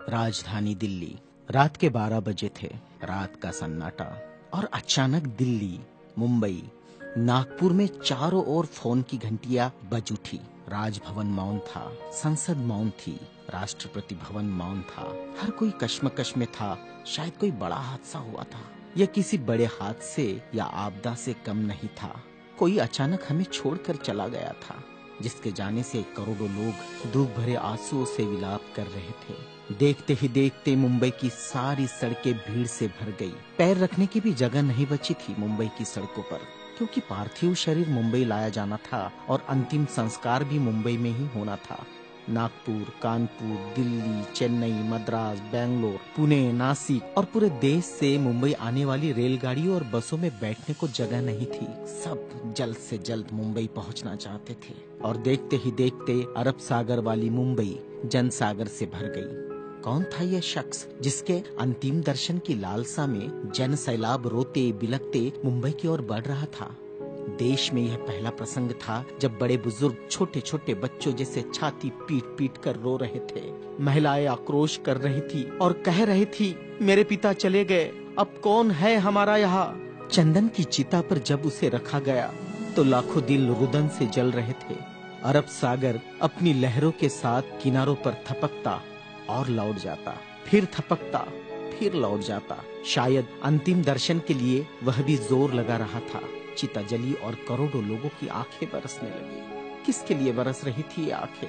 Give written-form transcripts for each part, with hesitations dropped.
राजधानी दिल्ली। रात के 12 बजे थे। रात का सन्नाटा और अचानक दिल्ली, मुंबई, नागपुर में चारों ओर फोन की घंटियां बज उठी। राजभवन मौन था, संसद मौन थी, राष्ट्रपति भवन मौन था। हर कोई कश्मकश में था। शायद कोई बड़ा हादसा हुआ था। यह किसी बड़े हादसे या आपदा से कम नहीं था। कोई अचानक हमें छोड़कर चला गया था, जिसके जाने से करोड़ों लोग दुख भरे आंसुओं से विलाप कर रहे थे। देखते ही देखते मुंबई की सारी सड़कें भीड़ से भर गई। पैर रखने की भी जगह नहीं बची थी मुंबई की सड़कों पर, क्योंकि पार्थिव शरीर मुंबई लाया जाना था और अंतिम संस्कार भी मुंबई में ही होना था। नागपुर, कानपुर, दिल्ली, चेन्नई, मद्रास, बेंगलोर, पुणे, नासिक और पूरे देश से मुंबई आने वाली रेलगाड़ियों और बसों में बैठने को जगह नहीं थी। सब जल्द से जल्द मुंबई पहुंचना चाहते थे और देखते ही देखते अरब सागर वाली मुंबई जनसागर से भर गई। कौन था यह शख्स जिसके अंतिम दर्शन की लालसा में जन सैलाब रोते बिलखते मुंबई की ओर बढ़ रहा था? देश में यह पहला प्रसंग था जब बड़े बुजुर्ग छोटे छोटे बच्चों जैसे छाती पीट पीट कर रो रहे थे। महिलाएं आक्रोश कर रही थी और कह रही थी, मेरे पिता चले गए, अब कौन है हमारा यहाँ। चंदन की चिता पर जब उसे रखा गया तो लाखों दिल रुदन से जल रहे थे। अरब सागर अपनी लहरों के साथ किनारों पर थपकता और लौट जाता, फिर थपकता, फिर लौट जाता। शायद अंतिम दर्शन के लिए वह भी जोर लगा रहा था। चिता जली और करोड़ों लोगों की आंखें बरसने लगी। किसके लिए बरस रही थी ये आंखें?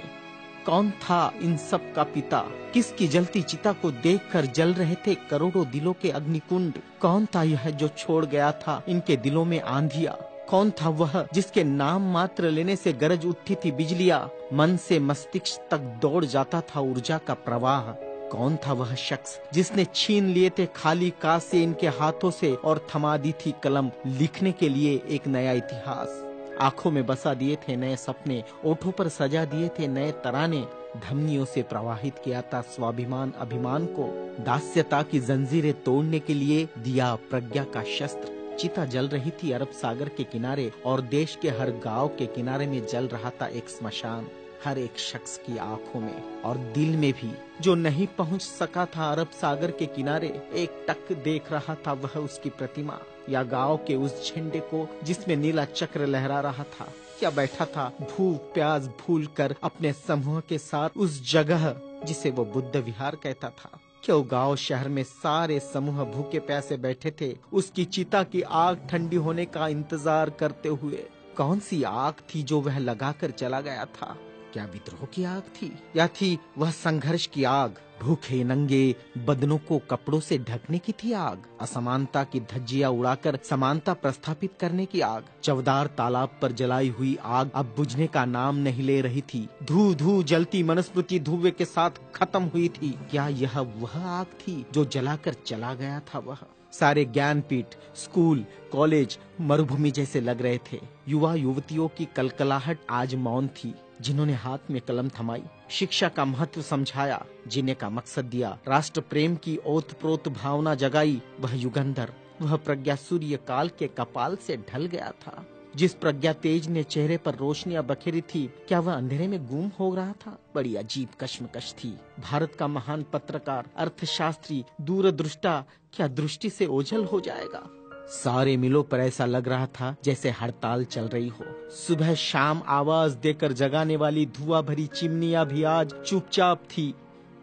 कौन था इन सब का पिता? किसकी जलती चिता को देखकर जल रहे थे करोड़ों दिलों के अग्निकुंड? कौन था यह जो छोड़ गया था इनके दिलों में आंधिया? कौन था वह जिसके नाम मात्र लेने से गरज उठती थी बिजलियां? मन से मस्तिष्क तक दौड़ जाता था ऊर्जा का प्रवाह। कौन था वह शख्स जिसने छीन लिए थे खाली कासे इनके हाथों से और थमा दी थी कलम लिखने के लिए एक नया इतिहास? आंखों में बसा दिए थे नए सपने, ओठों पर सजा दिए थे नए तराने, धमनियों से प्रवाहित किया था स्वाभिमान अभिमान को, दास्यता की जंजीरें तोड़ने के लिए दिया प्रज्ञा का शस्त्र। चिता जल रही थी अरब सागर के किनारे और देश के हर गांव के किनारे में जल रहा था एक स्मशान। हर एक शख्स की आंखों में और दिल में भी, जो नहीं पहुंच सका था अरब सागर के किनारे, एक टक देख रहा था वह उसकी प्रतिमा या गांव के उस झंडे को जिसमें नीला चक्र लहरा रहा था। क्या बैठा था भूख प्यास भूल कर अपने समूह के साथ उस जगह जिसे वो बुद्ध विहार कहता था। क्यों गांव शहर में सारे समूह भूखे प्यासे बैठे थे उसकी चिता की आग ठंडी होने का इंतजार करते हुए। कौन सी आग थी जो वह लगाकर चला गया था? क्या विद्रोह की आग थी या थी वह संघर्ष की आग? भूखे नंगे बदनों को कपड़ों से ढकने की थी आग? असमानता की धज्जियां उड़ाकर समानता प्रस्थापित करने की आग? चवदार तालाब पर जलाई हुई आग अब बुझने का नाम नहीं ले रही थी। धू धू जलती मनुस्मृति धुएं के साथ खत्म हुई थी। क्या यह वह आग थी जो जलाकर चला गया था वह? सारे ज्ञानपीठ, स्कूल, कॉलेज मरुभूमि जैसे लग रहे थे। युवा युवतियों की कलकलाहट आज मौन थी। जिन्होंने हाथ में कलम थमाई, शिक्षा का महत्व समझाया, जीने का मकसद दिया, राष्ट्र प्रेम की ओतप्रोत भावना जगाई, वह युगंधर, वह प्रज्ञा सूर्य काल के कपाल से ढल गया था। जिस प्रज्ञा तेज ने चेहरे पर रोशनियां बखेरी थी, क्या वह अंधेरे में गुम हो रहा था? बड़ी अजीब कश्मकश थी। भारत का महान पत्रकार, अर्थशास्त्री, दूरदृष्टा क्या दृष्टि से ओझल हो जाएगा? सारे मिलों पर ऐसा लग रहा था जैसे हड़ताल चल रही हो। सुबह शाम आवाज देकर जगाने वाली धुआं भरी चिमनियां भी आज चुपचाप थी।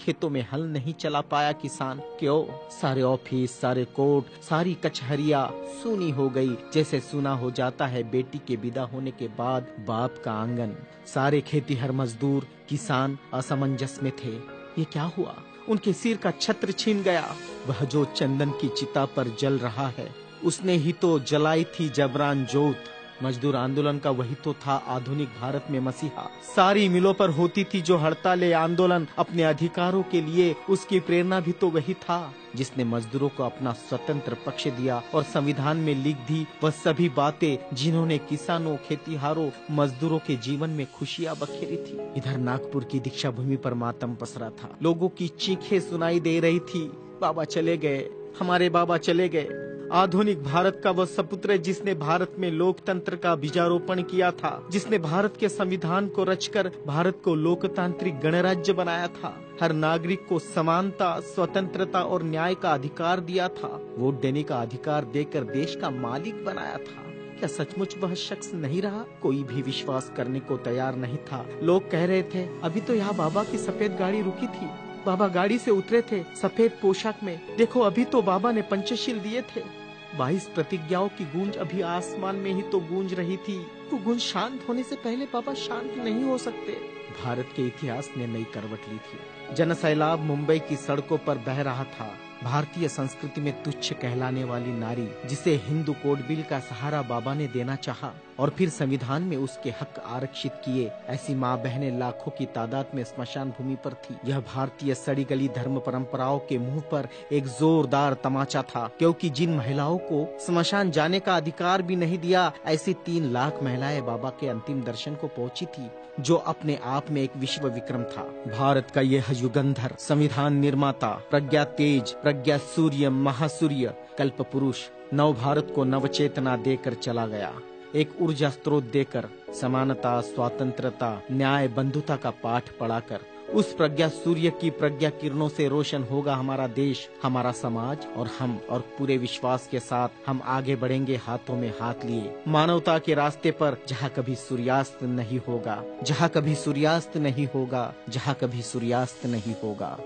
खेतों में हल नहीं चला पाया किसान। क्यों? सारे ऑफिस, सारे कोर्ट, सारी कचहरियां सूनी हो गई, जैसे सूना हो जाता है बेटी के विदा होने के बाद बाप का आंगन। सारे खेतीहर मजदूर, किसान असमंजस में थे। ये क्या हुआ? उनके सिर का छत्र छीन गया। वह जो चंदन की चिता पर जल रहा है, उसने ही तो जलाई थी जबरान जोत। मजदूर आंदोलन का वही तो था आधुनिक भारत में मसीहा। सारी मिलों पर होती थी जो हड़ताल आंदोलन अपने अधिकारों के लिए, उसकी प्रेरणा भी तो वही था जिसने मजदूरों को अपना स्वतंत्र पक्ष दिया और संविधान में लिख दी वह सभी बातें जिन्होंने किसानों, खेतीहारों, मजदूरों के जीवन में खुशियां बखेरी थी। इधर नागपुर की दीक्षा भूमि पर मातम पसरा था। लोगों की चीखें सुनाई दे रही थी, बाबा चले गए, हमारे बाबा चले गए। आधुनिक भारत का वह सपुत्र है जिसने भारत में लोकतंत्र का बीजारोपण किया था, जिसने भारत के संविधान को रचकर भारत को लोकतांत्रिक गणराज्य बनाया था, हर नागरिक को समानता, स्वतंत्रता और न्याय का अधिकार दिया था, वोट देने का अधिकार देकर देश का मालिक बनाया था। क्या सचमुच वह शख्स नहीं रहा? कोई भी विश्वास करने को तैयार नहीं था। लोग कह रहे थे, अभी तो यहाँ बाबा की सफेद गाड़ी रुकी थी, बाबा गाड़ी से उतरे थे सफेद पोशाक में, देखो अभी तो बाबा ने पंचशील दिए थे। 22 प्रतिज्ञाओं की गूंज अभी आसमान में ही तो गूंज रही थी। वो गूंज शांत होने से पहले बाबा शांत नहीं हो सकते। भारत के इतिहास ने नई करवट ली थी। जनसैलाब मुंबई की सड़कों पर बह रहा था। भारतीय संस्कृति में तुच्छ कहलाने वाली नारी, जिसे हिंदू कोड बिल का सहारा बाबा ने देना चाहा और फिर संविधान में उसके हक आरक्षित किए, ऐसी माँ बहनें लाखों की तादाद में स्मशान भूमि पर थी। यह भारतीय सड़ी गली धर्म परंपराओं के मुंह पर एक जोरदार तमाचा था, क्योंकि जिन महिलाओं को स्मशान जाने का अधिकार भी नहीं दिया, ऐसी 3 लाख महिलाएं बाबा के अंतिम दर्शन को पहुंची थी, जो अपने आप में एक विश्व विक्रम था। भारत का यह युगंधर, संविधान निर्माता, प्रज्ञा तेज, प्रज्ञा सूर्य, महासूर्य, कल्प पुरुष नव भारत को नवचेतना देकर चला गया, एक ऊर्जा स्रोत देकर, समानता, स्वतंत्रता, न्याय, बंधुता का पाठ पढ़ाकर। उस प्रज्ञा सूर्य की प्रज्ञा किरणों से रोशन होगा हमारा देश, हमारा समाज और हम, और पूरे विश्वास के साथ हम आगे बढ़ेंगे हाथों में हाथ लिए, मानवता के रास्ते पर, जहाँ कभी सूर्यास्त नहीं होगा, जहाँ कभी सूर्यास्त नहीं होगा, जहाँ कभी सूर्यास्त नहीं होगा।